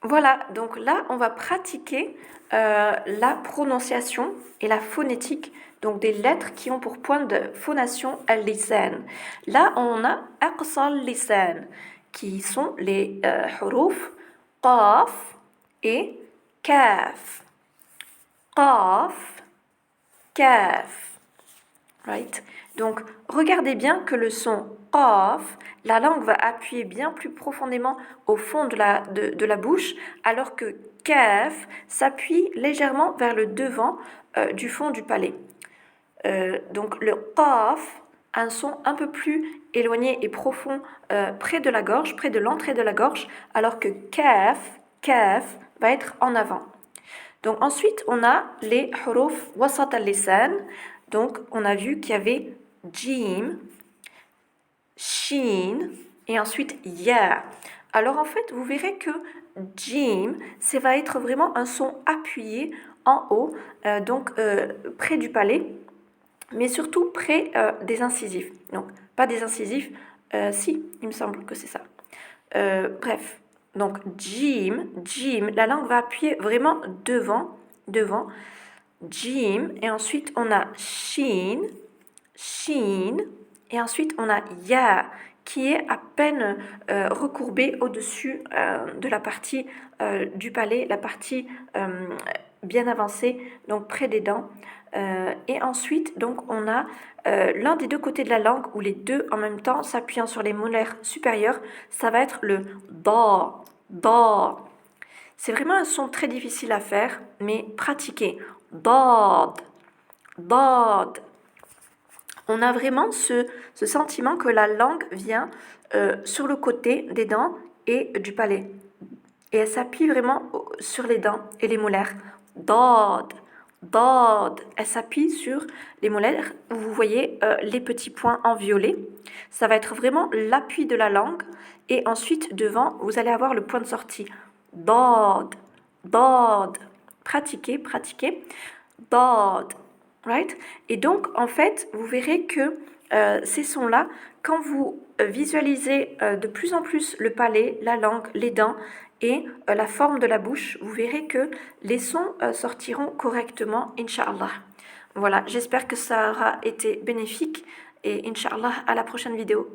Voilà, donc là, on va pratiquer la prononciation et la phonétique, donc des lettres qui ont pour point de phonation al-lisan. Là, on a aqsa al-lisan, qui sont les huruf qaf et kaf. Qaf, kaf. Right? Donc, regardez bien que le son qaf, la langue va appuyer bien plus profondément au fond de la bouche, alors que kaf s'appuie légèrement vers le devant du fond du palais. Donc, le qaf a un son un peu plus éloigné et profond près de la gorge, près de l'entrée de la gorge, alors que kaf va être en avant. Donc ensuite, on a les huruf wasat al-lisan. Donc on a vu qu'il y avait jim, shin et ensuite ya. Alors en fait, vous verrez que jim, ça va être vraiment un son appuyé en haut, donc près du palais, mais surtout près des incisifs. Donc pas des incisifs, si, il me semble que c'est ça. Bref, donc jim, la langue va appuyer vraiment devant, jim, et ensuite on a shin, et ensuite on a ya, qui est à peine recourbé au-dessus de la partie du palais, la partie bien avancée, donc près des dents. Et ensuite, donc, on a l'un des deux côtés de la langue, ou les deux en même temps, s'appuyant sur les molaires supérieurs, ça va être le da. C'est vraiment un son très difficile à faire, mais pratiquez. Dad, dad. On a vraiment ce sentiment que la langue vient sur le côté des dents et du palais. Et elle s'appuie vraiment sur les dents et les molaires. Dad, dad. Elle s'appuie sur les molaires où vous voyez les petits points en violet. Ça va être vraiment l'appui de la langue. Et ensuite, devant, vous allez avoir le point de sortie. Dad, dad. Pratiquez. Dad. Right? Et donc, en fait, vous verrez que ces sons-là, quand vous visualisez de plus en plus le palais, la langue, les dents et la forme de la bouche, vous verrez que les sons sortiront correctement, Inch'Allah. Voilà, j'espère que ça aura été bénéfique et Inch'Allah, à la prochaine vidéo.